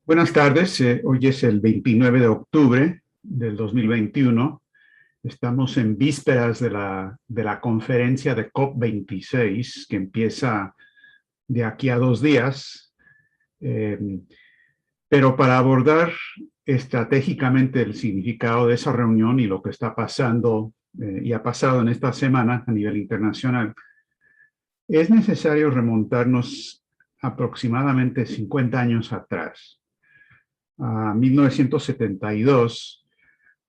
Buenas tardes, hoy es el 29 de octubre del 2021. Estamos en vísperas de la conferencia de COP26 que empieza de aquí a 2 días. Eh, pero para abordar estratégicamente el significado de esa reunión y lo que está pasando y ha pasado en esta semana a nivel internacional, es necesario remontarnos aproximadamente 50 años atrás, a 1972,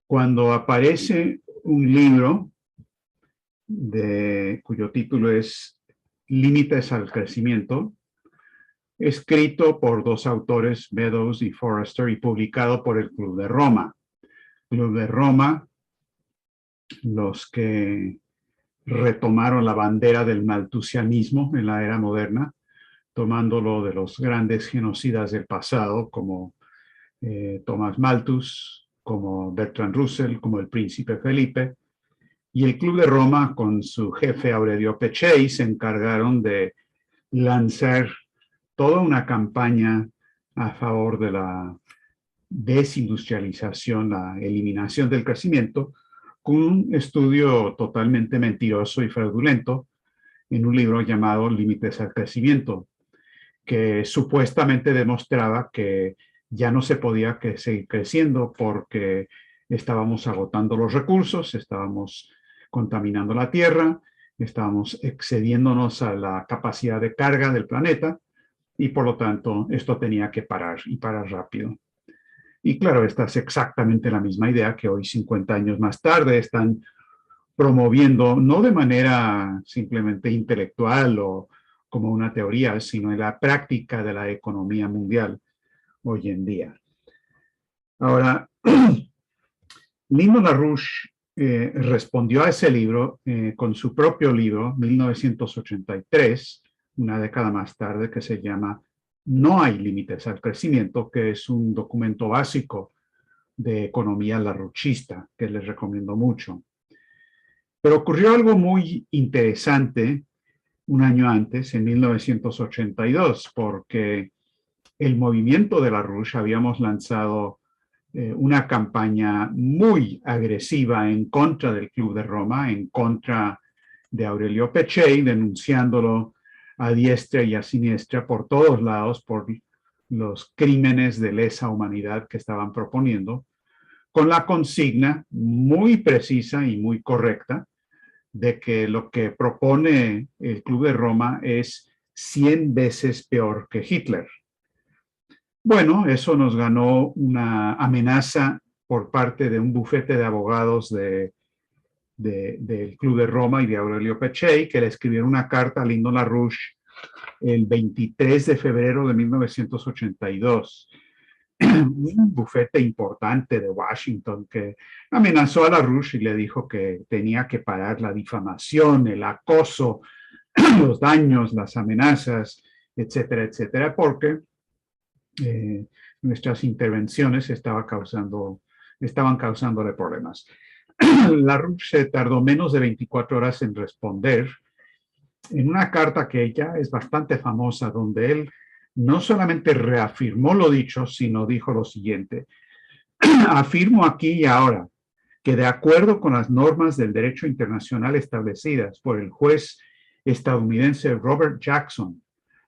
cuando aparece un libro cuyo título es Límites al Crecimiento, escrito por dos autores, Meadows y Forrester, y publicado por el Club de Roma. Club de Roma, los que retomaron la bandera del maltusianismo en la era moderna, tomándolo de los grandes genocidas del pasado, como Thomas Malthus, como Bertrand Russell, como el príncipe Felipe, y el Club de Roma, con su jefe Aurelio Peccei, se encargaron de lanzar toda una campaña a favor de la desindustrialización, la eliminación del crecimiento, con un estudio totalmente mentiroso y fraudulento en un libro llamado Límites al Crecimiento, que supuestamente demostraba que ya no se podía seguir creciendo porque estábamos agotando los recursos, estábamos contaminando la tierra, estábamos excediéndonos a la capacidad de carga del planeta y por lo tanto esto tenía que parar y parar rápido. Y claro, esta es exactamente la misma idea que hoy, 50 años más tarde, están promoviendo, no de manera simplemente intelectual o como una teoría, sino en la práctica de la economía mundial hoy en día. Ahora, Lyndon LaRouche respondió a ese libro con su propio libro, 1983, una década más tarde, que se llama No hay límites al crecimiento, que es un documento básico de economía larouchista, que les recomiendo mucho. Pero ocurrió algo muy interesante un año antes, en 1982, porque el movimiento de LaRouche habíamos lanzado una campaña muy agresiva en contra del Club de Roma, en contra de Aurelio Peccei, denunciándolo a diestra y a siniestra por todos lados por los crímenes de lesa humanidad que estaban proponiendo, con la consigna muy precisa y muy correcta de que lo que propone el Club de Roma es 100 veces peor que Hitler. Bueno, eso nos ganó una amenaza por parte de un bufete de abogados del Club de Roma y de Aurelio Peccei, que le escribieron una carta a Lyndon LaRouche el 23 de febrero de 1982. Un bufete importante de Washington que amenazó a LaRouche y le dijo que tenía que parar la difamación, el acoso, los daños, las amenazas, etcétera, etcétera, porque nuestras intervenciones estaban causándole problemas. LaRouche se tardó menos de 24 horas en responder en una carta que ya es bastante famosa, donde él no solamente reafirmó lo dicho, sino dijo lo siguiente: afirmo aquí y ahora que de acuerdo con las normas del derecho internacional establecidas por el juez estadounidense Robert Jackson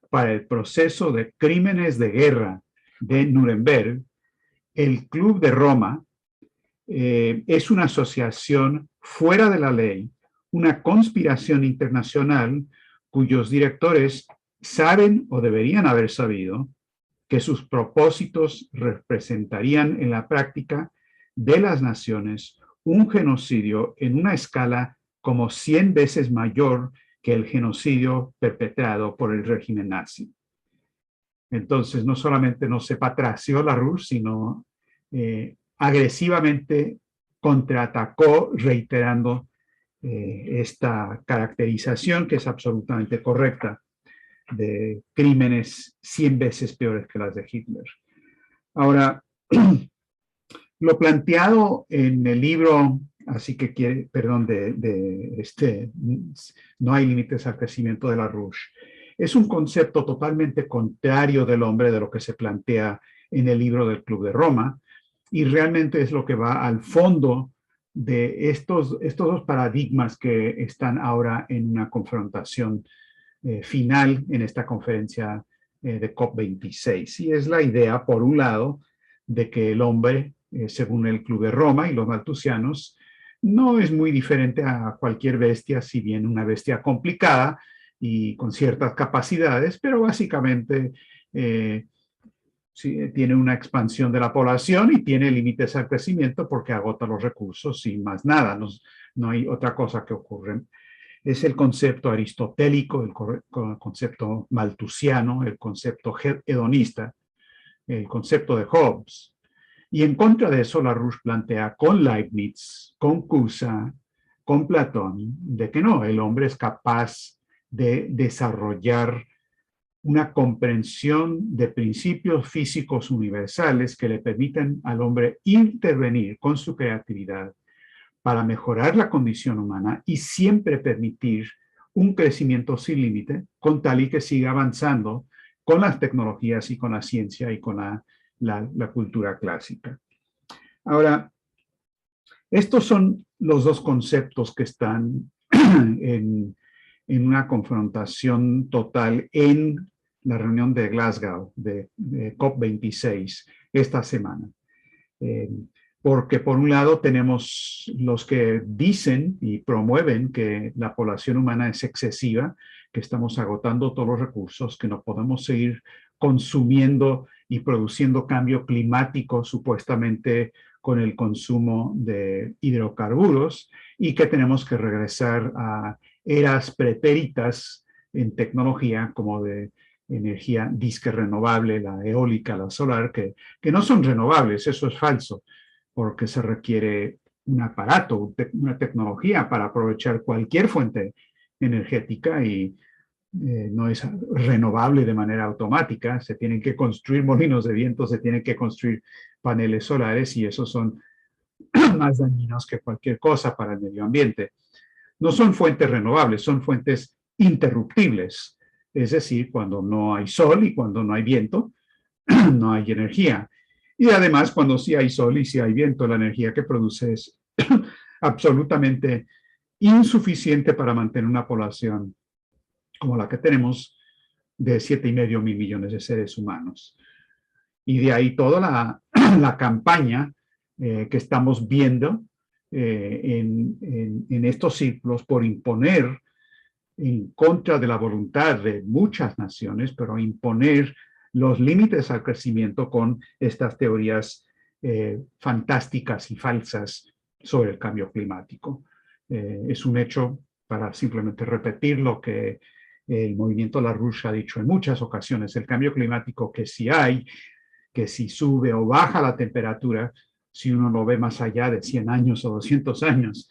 para el proceso de crímenes de guerra de Nuremberg, el Club de Roma es una asociación fuera de la ley, una conspiración internacional cuyos directores saben o deberían haber sabido que sus propósitos representarían en la práctica de las naciones un genocidio en una escala como 100 veces mayor que el genocidio perpetrado por el régimen nazi. Entonces, no solamente no se patració LaRouche, sino agresivamente contraatacó, reiterando esta caracterización que es absolutamente correcta de crímenes 100 veces peores que las de Hitler. Ahora, lo planteado en el libro, así que perdón, No hay límites al crecimiento de LaRouche, es un concepto totalmente contrario del hombre de lo que se plantea en el libro del Club de Roma, y realmente es lo que va al fondo de estos dos paradigmas que están ahora en una confrontación final en esta conferencia de COP26. Y es la idea, por un lado, de que el hombre, según el Club de Roma y los malthusianos, no es muy diferente a cualquier bestia, si bien una bestia complicada y con ciertas capacidades, pero básicamente sí, tiene una expansión de la población y tiene límites al crecimiento porque agota los recursos y más nada, no hay otra cosa que ocurre. Es el concepto aristotélico, el concepto malthusiano, el concepto hedonista, el concepto de Hobbes. Y en contra de eso, Larouche plantea con Leibniz, con Cusa, con Platón, de que no, el hombre es capaz de desarrollar una comprensión de principios físicos universales que le permiten al hombre intervenir con su creatividad para mejorar la condición humana y siempre permitir un crecimiento sin límite, con tal y que siga avanzando con las tecnologías y con la ciencia y con la cultura clásica. Ahora, estos son los dos conceptos que están en una confrontación total en la reunión de Glasgow, de COP26, esta semana. Porque por un lado tenemos los que dicen y promueven que la población humana es excesiva, que estamos agotando todos los recursos, que no podemos seguir consumiendo y produciendo cambio climático supuestamente con el consumo de hidrocarburos y que tenemos que regresar a eras pretéritas en tecnología como de energía disque renovable, la eólica, la solar, que no son renovables, eso es falso, porque se requiere un aparato, una tecnología para aprovechar cualquier fuente energética y no es renovable de manera automática. Se tienen que construir molinos de viento, se tienen que construir paneles solares y esos son más dañinos que cualquier cosa para el medio ambiente. No son fuentes renovables, son fuentes interruptibles. Es decir, cuando no hay sol y cuando no hay viento, no hay energía. Y además, cuando sí hay sol y sí hay viento, la energía que produce es absolutamente insuficiente para mantener una población como la que tenemos de 7,5 mil millones de seres humanos. Y de ahí toda la campaña que estamos viendo en estos ciclos por imponer en contra de la voluntad de muchas naciones, pero imponer los límites al crecimiento con estas teorías fantásticas y falsas sobre el cambio climático. Es un hecho, para simplemente repetir lo que el movimiento Larouche ha dicho en muchas ocasiones, el cambio climático que sí hay, que si sube o baja la temperatura, si uno lo ve más allá de 100 años o 200 años,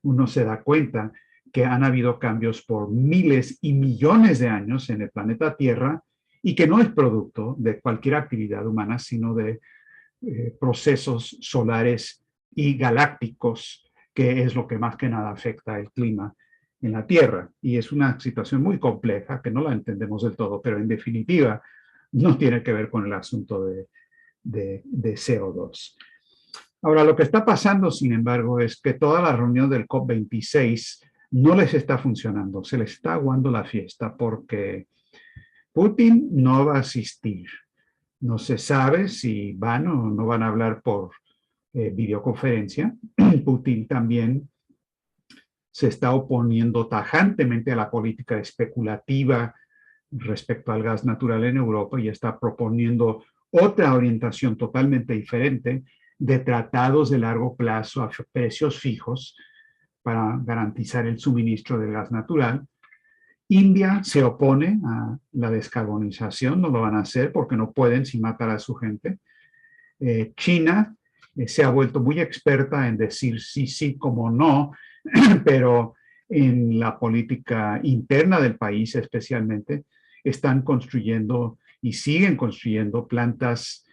uno se da cuenta que han habido cambios por miles y millones de años en el planeta Tierra y que no es producto de cualquier actividad humana, sino de procesos solares y galácticos, que es lo que más que nada afecta el clima en la Tierra. Y es una situación muy compleja que no la entendemos del todo, pero en definitiva no tiene que ver con el asunto de CO2. Ahora, lo que está pasando, sin embargo, es que toda la reunión del COP26 no les está funcionando, se les está aguando la fiesta porque Putin no va a asistir. No se sabe si van o no van a hablar por videoconferencia. Putin también se está oponiendo tajantemente a la política especulativa respecto al gas natural en Europa y está proponiendo otra orientación totalmente diferente de tratados de largo plazo a precios fijos para garantizar el suministro del gas natural. India se opone a la descarbonización, no lo van a hacer porque no pueden sin matar a su gente. China se ha vuelto muy experta en decir sí, sí, como no, pero en la política interna del país especialmente están construyendo y siguen construyendo plantas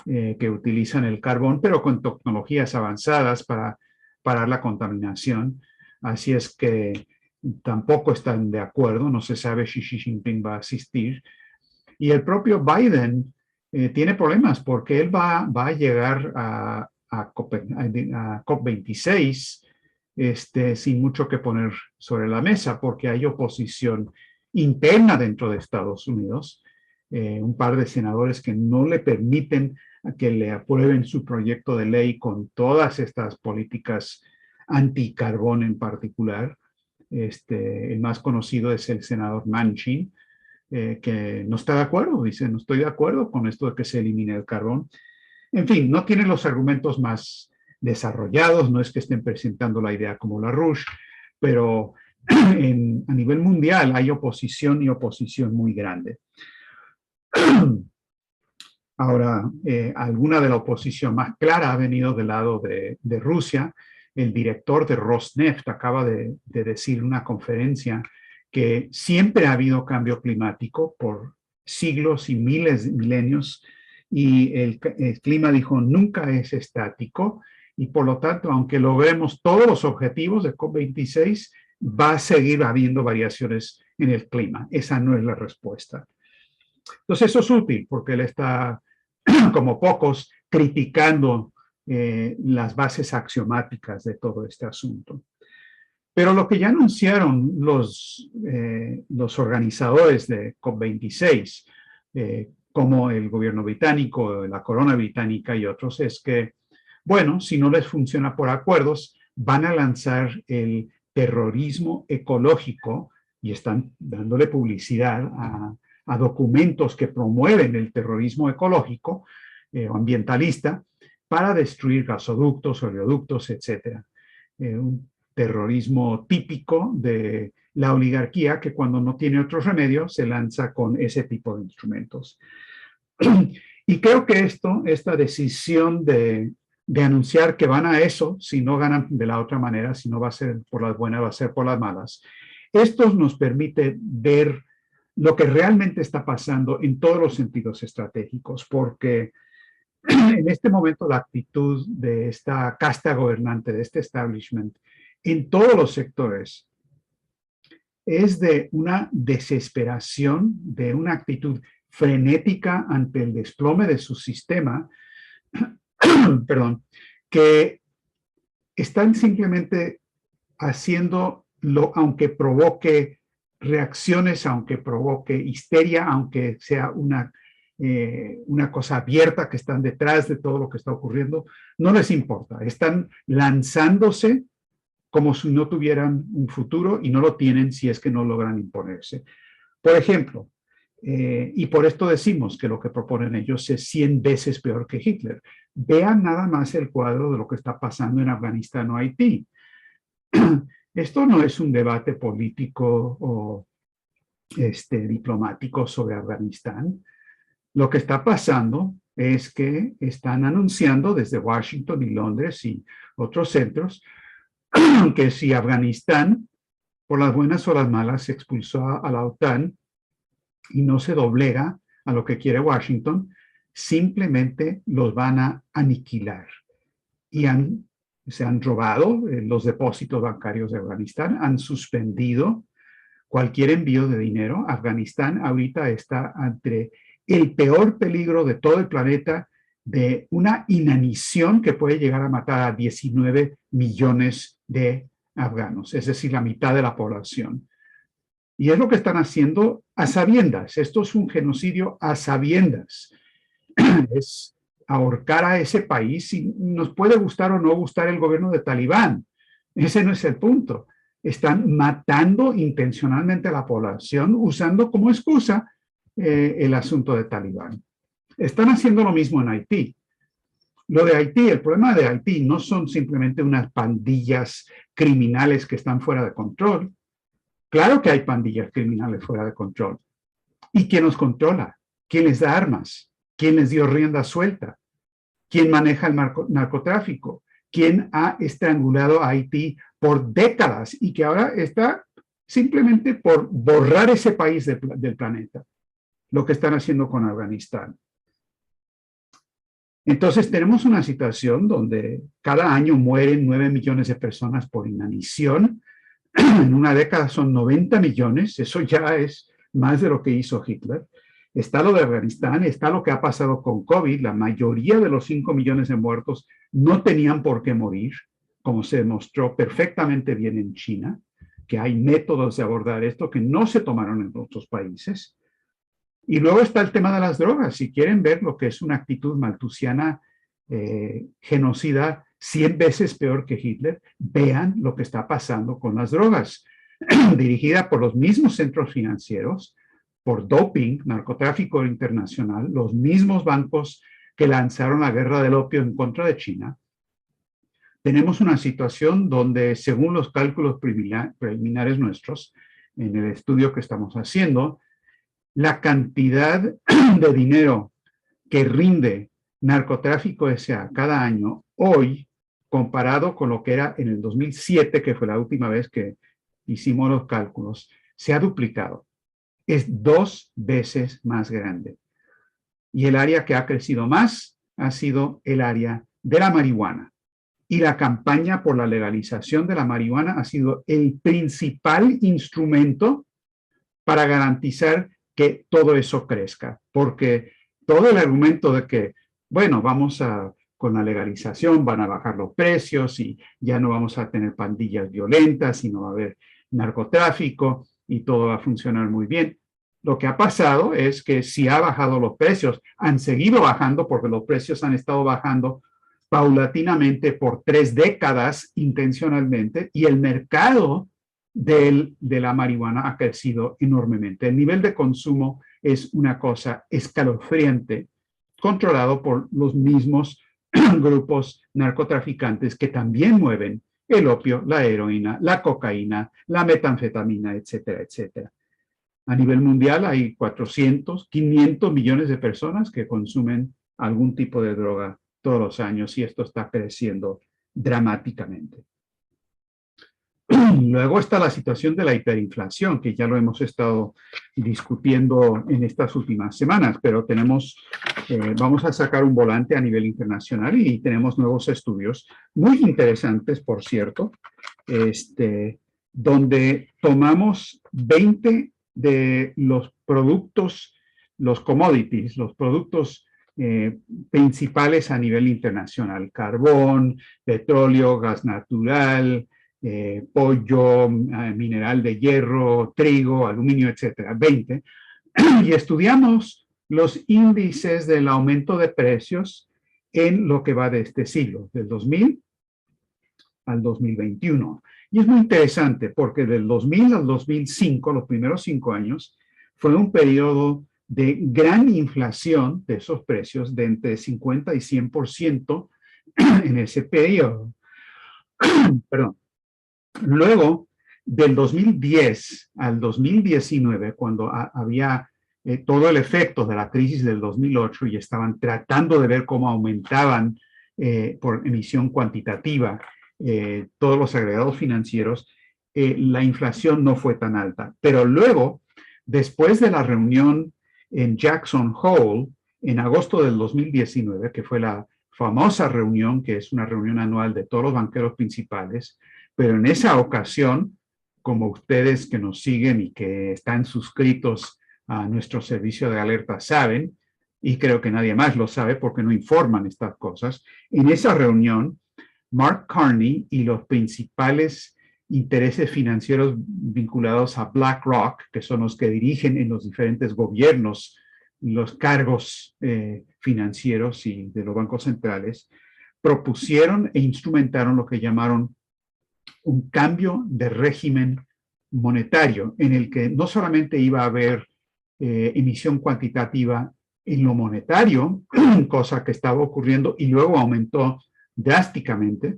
que utilizan el carbón, pero con tecnologías avanzadas para parar la contaminación. Así es que tampoco están de acuerdo, no se sabe si Xi Jinping va a asistir. Y el propio Biden tiene problemas porque él va a llegar a COP26 sin mucho que poner sobre la mesa porque hay oposición interna dentro de Estados Unidos. Un par de senadores que no le permiten que le aprueben su proyecto de ley con todas estas políticas anticarbón en particular. El más conocido es el senador Manchin, que no está de acuerdo, dice, no estoy de acuerdo con esto de que se elimine el carbón. En fin, no tienen los argumentos más desarrollados, no es que estén presentando la idea como LaRouche, pero a nivel mundial hay oposición y oposición muy grande. Ahora, alguna de la oposición más clara ha venido del lado de Rusia. El director de Rosneft acaba de decir en una conferencia que siempre ha habido cambio climático por siglos y milenios, y el clima, dijo, nunca es estático, y por lo tanto, aunque logremos todos los objetivos de COP26, va a seguir habiendo variaciones en el clima. Esa no es la respuesta. Entonces eso es útil porque él está, como pocos, criticando las bases axiomáticas de todo este asunto. Pero lo que ya anunciaron los organizadores de COP26, como el gobierno británico, la corona británica y otros, es que, bueno, si no les funciona por acuerdos, van a lanzar el terrorismo ecológico y están dándole publicidad a documentos que promueven el terrorismo ecológico o ambientalista para destruir gasoductos, oleoductos, etc. Un terrorismo típico de la oligarquía que cuando no tiene otro remedio se lanza con ese tipo de instrumentos. Y creo que esta decisión de anunciar que van a eso, si no ganan de la otra manera, si no va a ser por las buenas, va a ser por las malas, esto nos permite ver lo que realmente está pasando en todos los sentidos estratégicos, porque en este momento la actitud de esta casta gobernante, de este establishment, en todos los sectores, es de una desesperación, de una actitud frenética ante el desplome de su sistema, perdón, que están simplemente haciéndolo, aunque provoque reacciones, aunque provoque histeria, aunque sea una cosa abierta que están detrás de todo lo que está ocurriendo, no les importa. Están lanzándose como si no tuvieran un futuro y no lo tienen si es que no logran imponerse. Por ejemplo, y por esto decimos que lo que proponen ellos es 100 veces peor que Hitler. Vean nada más el cuadro de lo que está pasando en Afganistán o Haití. Esto no es un debate político o diplomático sobre Afganistán. Lo que está pasando es que están anunciando desde Washington y Londres y otros centros que si Afganistán, por las buenas o las malas, se expulsó a la OTAN y no se doblega a lo que quiere Washington, simplemente los van a aniquilar. Y se han robado los depósitos bancarios de Afganistán, han suspendido cualquier envío de dinero. Afganistán ahorita está ante el peor peligro de todo el planeta, de una inanición que puede llegar a matar a 19 millones de afganos, es decir, la mitad de la población. Y es lo que están haciendo a sabiendas. Esto es un genocidio a sabiendas. Es ahorcar a ese país, y nos puede gustar o no gustar el gobierno de Talibán. Ese no es el punto. Están matando intencionalmente a la población usando como excusa el asunto de Talibán. Están haciendo lo mismo en Haití. Lo de Haití, el problema de Haití no son simplemente unas pandillas criminales que están fuera de control. Claro que hay pandillas criminales fuera de control. ¿Y quién los controla? ¿Quién les da armas? ¿Quién les dio rienda suelta? ¿Quién maneja el narcotráfico? ¿Quién ha estrangulado a Haití por décadas y que ahora está simplemente por borrar ese país del planeta? Lo que están haciendo con Afganistán. Entonces tenemos una situación donde cada año mueren 9 millones de personas por inanición. En una década son 90 millones, eso ya es más de lo que hizo Hitler. está lo de Afganistán, está lo que ha pasado con COVID. La mayoría de los 5 millones de muertos no tenían por qué morir, como se demostró perfectamente bien en China, que hay métodos de abordar esto que no se tomaron en otros países. Y luego está el tema de las drogas. Si quieren ver lo que es una actitud maltusiana genocida 100 veces peor que Hitler, vean lo que está pasando con las drogas, dirigida por los mismos centros financieros, por doping, narcotráfico internacional, los mismos bancos que lanzaron la guerra del opio en contra de China. Tenemos una situación donde, según los cálculos preliminares nuestros, en el estudio que estamos haciendo, la cantidad de dinero que rinde narcotráfico S.A. cada año hoy, comparado con lo que era en el 2007, que fue la última vez que hicimos los cálculos, se ha duplicado. Es 2 veces más grande. Y el área que ha crecido más ha sido el área de la marihuana. Y la campaña por la legalización de la marihuana ha sido el principal instrumento para garantizar que todo eso crezca. Porque todo el argumento de que, bueno, con la legalización van a bajar los precios y ya no vamos a tener pandillas violentas y no va a haber narcotráfico y todo va a funcionar muy bien. Lo que ha pasado es que si ha bajado los precios, han seguido bajando porque los precios han estado bajando paulatinamente por 3 décadas intencionalmente y el mercado de la marihuana ha crecido enormemente. El nivel de consumo es una cosa escalofriante, controlado por los mismos grupos narcotraficantes que también mueven el opio, la heroína, la cocaína, la metanfetamina, etcétera, etcétera. A nivel mundial hay 400, 500 millones de personas que consumen algún tipo de droga todos los años y esto está creciendo dramáticamente. Luego está la situación de la hiperinflación, que ya lo hemos estado discutiendo en estas últimas semanas, pero vamos a sacar un volante a nivel internacional y tenemos nuevos estudios muy interesantes, por cierto, donde tomamos 20 de los productos, los commodities, los productos principales a nivel internacional: carbón, petróleo, gas natural, pollo, mineral de hierro, trigo, aluminio, etcétera, 20, y estudiamos los índices del aumento de precios en lo que va de este siglo, del 2000 al 2021. Y es muy interesante porque del 2000 al 2005, los primeros 5 años, fue un periodo de gran inflación de esos precios de entre 50 y 100% en ese periodo. Perdón. Luego, del 2010 al 2019, cuando había todo el efecto de la crisis del 2008 y estaban tratando de ver cómo aumentaban por emisión cuantitativa todos los agregados financieros, la inflación no fue tan alta. Pero luego, después de la reunión en Jackson Hole, en agosto del 2019, que fue la famosa reunión, que es una reunión anual de todos los banqueros principales, pero en esa ocasión, como ustedes que nos siguen y que están suscritos a nuestro servicio de alerta saben, y creo que nadie más lo sabe porque no informan estas cosas, en esa reunión, Mark Carney y los principales intereses financieros vinculados a BlackRock, que son los que dirigen en los diferentes gobiernos los cargos financieros y de los bancos centrales, propusieron e instrumentaron lo que llamaron un cambio de régimen monetario, en el que no solamente iba a haber emisión cuantitativa en lo monetario, cosa que estaba ocurriendo y luego aumentó drásticamente,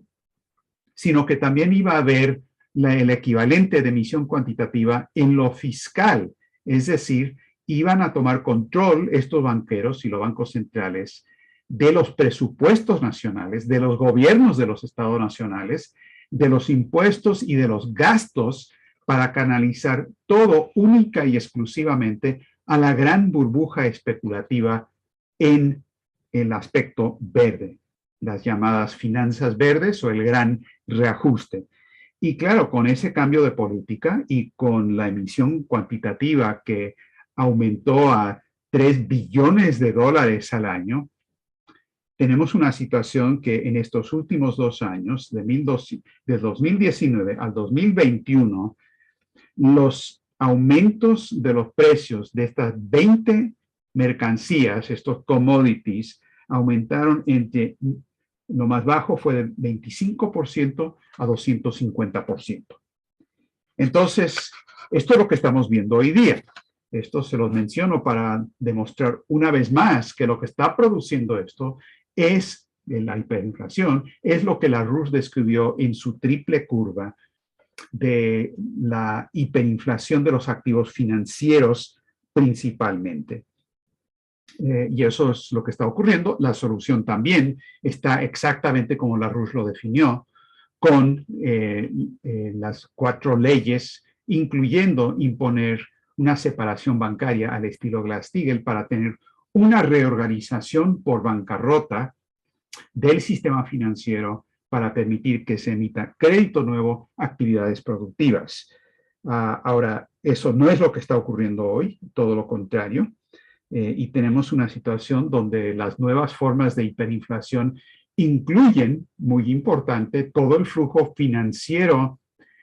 sino que también iba a haber el equivalente de emisión cuantitativa en lo fiscal, es decir, iban a tomar control estos banqueros y los bancos centrales de los presupuestos nacionales, de los gobiernos de los estados nacionales, de los impuestos y de los gastos para canalizar todo única y exclusivamente a la gran burbuja especulativa en el aspecto verde, las llamadas finanzas verdes o el gran reajuste. Y claro, con ese cambio de política y con la emisión cuantitativa que aumentó a 3 billones de dólares al año, tenemos una situación que en estos últimos 2 años, de 2019 al 2021, los aumentos de los precios de estas 20 mercancías, estos commodities, aumentaron entre, lo más bajo fue de 25% a 250%. Entonces, esto es lo que estamos viendo hoy día. Esto se los menciono para demostrar una vez más que lo que está produciendo esto es la hiperinflación, es lo que LaRouche describió en su triple curva de la hiperinflación de los activos financieros principalmente. Y eso es lo que está ocurriendo. La solución también está exactamente como LaRouche lo definió, con las 4 leyes, incluyendo imponer una separación bancaria al estilo Glass-Steagall para tener una reorganización por bancarrota del sistema financiero para permitir que se emita crédito nuevo, actividades productivas. Ahora, eso no es lo que está ocurriendo hoy, todo lo contrario, y tenemos una situación donde las nuevas formas de hiperinflación incluyen, muy importante, todo el flujo financiero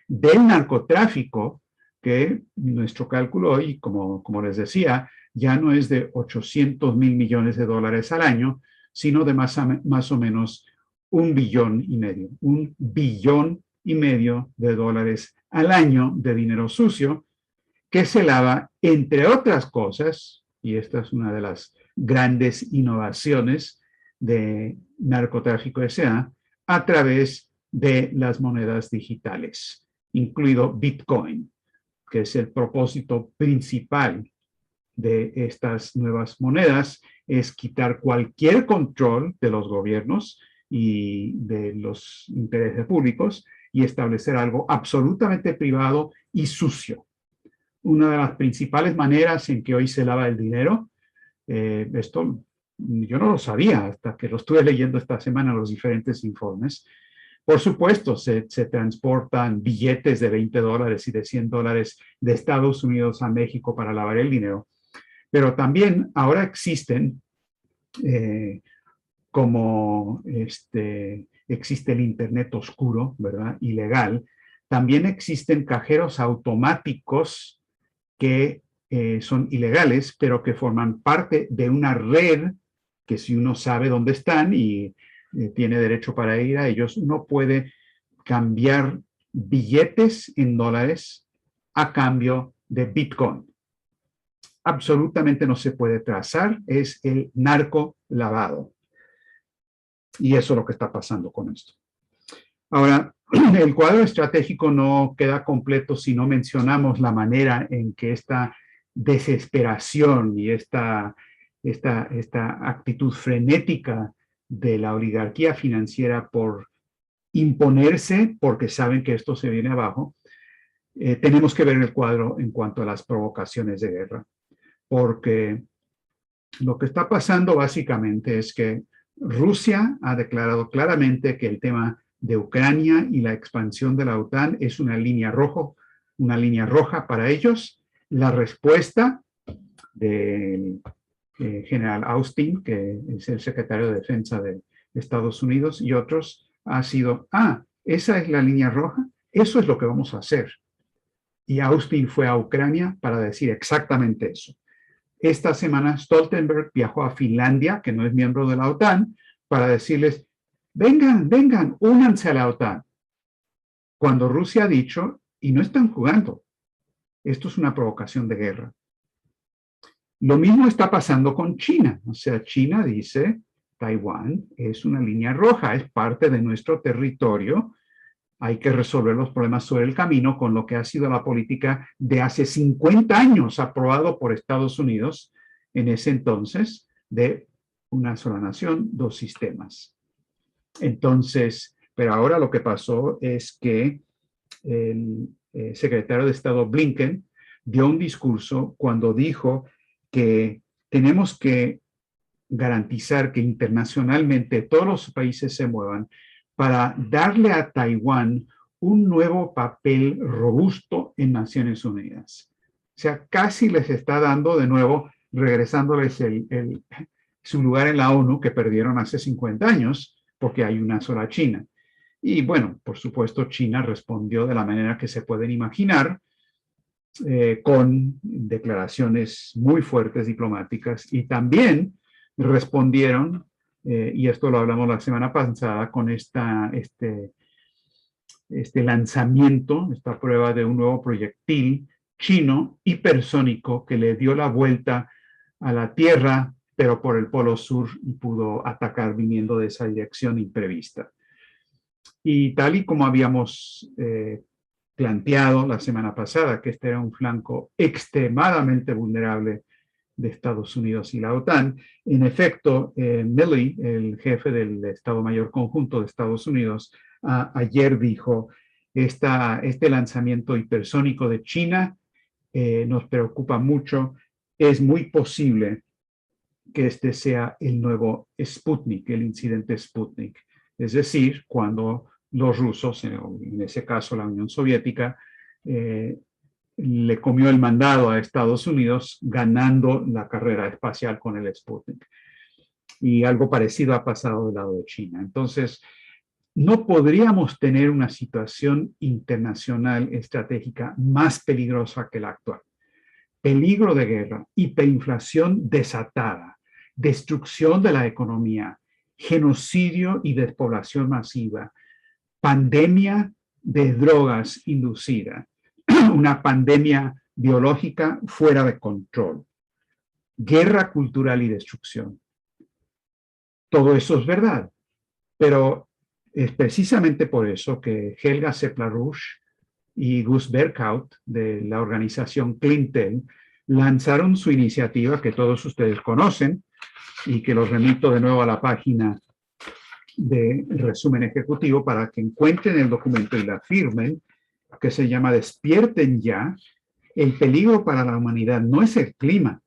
del narcotráfico, que nuestro cálculo hoy, como les decía, ya no es de 800 mil millones de dólares al año, sino de más o menos 1,5 billones, 1,5 billones de dólares al año de dinero sucio que se lava, entre otras cosas, y esta es una de las grandes innovaciones de Narcotráfico S.A., a través de las monedas digitales, incluido Bitcoin, que es el propósito principal de estas nuevas monedas, es quitar cualquier control de los gobiernos y de los intereses públicos y establecer algo absolutamente privado y sucio. Una de las principales maneras en que hoy se lava el dinero, esto yo no lo sabía hasta que lo estuve leyendo esta semana los diferentes informes. Por supuesto, se transportan billetes de 20 dólares y de 100 dólares de Estados Unidos a México para lavar el dinero, pero también ahora existen, como existe el Internet oscuro, ¿verdad? Ilegal, también existen cajeros automáticos que son ilegales, pero que forman parte de una red que si uno sabe dónde están y tiene derecho para ir a ellos, uno puede cambiar billetes en dólares a cambio de Bitcoin. Absolutamente no se puede trazar, es el narco lavado. Y eso es lo que está pasando con esto. Ahora, el cuadro estratégico no queda completo si no mencionamos la manera en que esta desesperación y esta actitud frenética de la oligarquía financiera por imponerse, porque saben que esto se viene abajo, tenemos que ver el cuadro en cuanto a las provocaciones de guerra. Porque lo que está pasando básicamente es que Rusia ha declarado claramente que el tema de Ucrania y la expansión de la OTAN es una línea roja para ellos. La respuesta del general Austin, que es el secretario de Defensa de Estados Unidos, y otros, ha sido, esa es la línea roja, eso es lo que vamos a hacer. Y Austin fue a Ucrania para decir exactamente eso. Esta semana Stoltenberg viajó a Finlandia, que no es miembro de la OTAN, para decirles, vengan, únanse a la OTAN. Cuando Rusia ha dicho, y no están jugando, esto es una provocación de guerra. Lo mismo está pasando con China. O sea, China dice, Taiwán es una línea roja, es parte de nuestro territorio. Hay que resolver los problemas sobre el camino con lo que ha sido la política de hace 50 años aprobado por Estados Unidos en ese entonces de una sola nación, 2 sistemas. Entonces, pero ahora lo que pasó es que el secretario de Estado Blinken dio un discurso cuando dijo que tenemos que garantizar que internacionalmente todos los países se muevan para darle a Taiwán un nuevo papel robusto en Naciones Unidas. O sea, casi les está dando de nuevo regresándoles su lugar en la ONU que perdieron hace 50 años, porque hay una sola China. Y bueno, por supuesto, China respondió de la manera que se pueden imaginar, con declaraciones muy fuertes diplomáticas, y también respondieron, y esto lo hablamos la semana pasada, con este lanzamiento, esta prueba de un nuevo proyectil chino hipersónico que le dio la vuelta a la Tierra, pero por el Polo Sur, y pudo atacar viniendo de esa dirección imprevista. Y tal y como habíamos planteado la semana pasada, que este era un flanco extremadamente vulnerable de Estados Unidos y la OTAN, en efecto, Milley, el jefe del Estado Mayor Conjunto de Estados Unidos, ayer dijo, este lanzamiento hipersónico de China nos preocupa mucho. Es muy posible que este sea el nuevo Sputnik, el incidente Sputnik. Es decir, cuando los rusos, en ese caso la Unión Soviética, le comió el mandado a Estados Unidos ganando la carrera espacial con el Sputnik. Y algo parecido ha pasado del lado de China. Entonces, no podríamos tener una situación internacional estratégica más peligrosa que la actual. Peligro de guerra, hiperinflación desatada, destrucción de la economía, genocidio y despoblación masiva, pandemia de drogas inducida, una pandemia biológica fuera de control, guerra cultural y destrucción. Todo eso es verdad, pero es precisamente por eso que Helga Sepplarush y Gus Berghout de la organización Clintel lanzaron su iniciativa que todos ustedes conocen y que los remito de nuevo a la página de resumen ejecutivo para que encuentren el documento y la firmen, que se llama Despierten ya. El peligro para la humanidad no es el clima,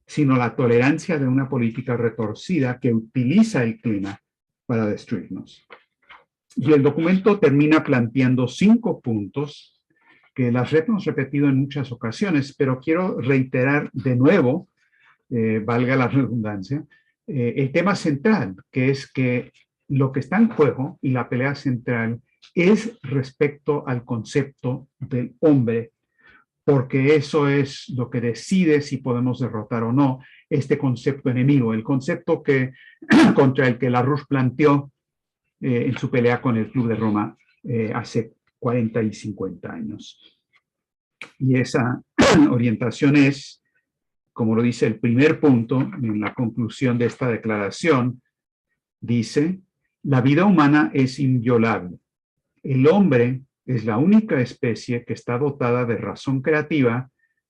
sino la tolerancia de una política retorcida que utiliza el clima para destruirnos. Y el documento termina planteando 5 puntos que las hemos repetido en muchas ocasiones, pero quiero reiterar de nuevo, valga la redundancia, el tema central, que es que lo que está en juego y la pelea central es respecto al concepto del hombre, porque eso es lo que decide si podemos derrotar o no este concepto enemigo, el concepto contra el que Larouche planteó en su pelea con el Club de Roma hace 40 y 50 años. Y esa orientación es, como lo dice el primer punto en la conclusión de esta declaración, dice, la vida humana es inviolable. El hombre es la única especie que está dotada de razón creativa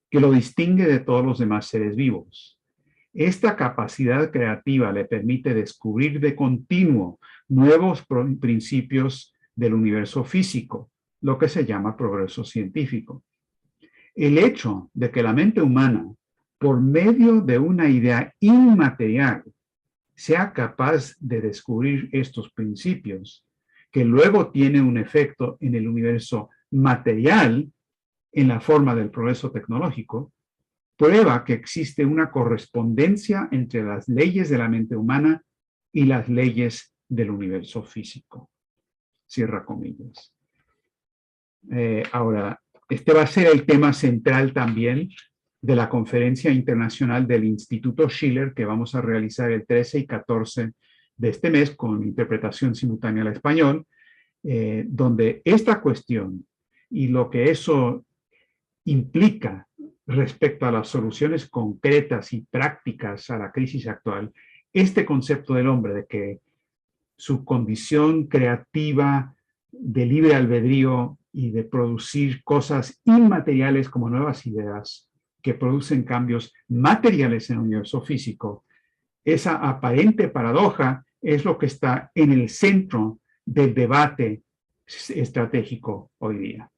que lo distingue de todos los demás seres vivos. Esta capacidad creativa le permite descubrir de continuo nuevos principios del universo físico, lo que se llama progreso científico. El hecho de que la mente humana, por medio de una idea inmaterial, sea capaz de descubrir estos principios, que luego tiene un efecto en el universo material, en la forma del progreso tecnológico, prueba que existe una correspondencia entre las leyes de la mente humana y las leyes del universo físico. Cierra comillas. Ahora, este va a ser el tema central también de la Conferencia Internacional del Instituto Schiller que vamos a realizar el 13 y 14 de este mes con interpretación simultánea al español, donde esta cuestión y lo que eso implica respecto a las soluciones concretas y prácticas a la crisis actual, este concepto del hombre de que su condición creativa de libre albedrío y de producir cosas inmateriales como nuevas ideas que producen cambios materiales en el universo físico, esa aparente paradoja es lo que está en el centro del debate estratégico hoy día.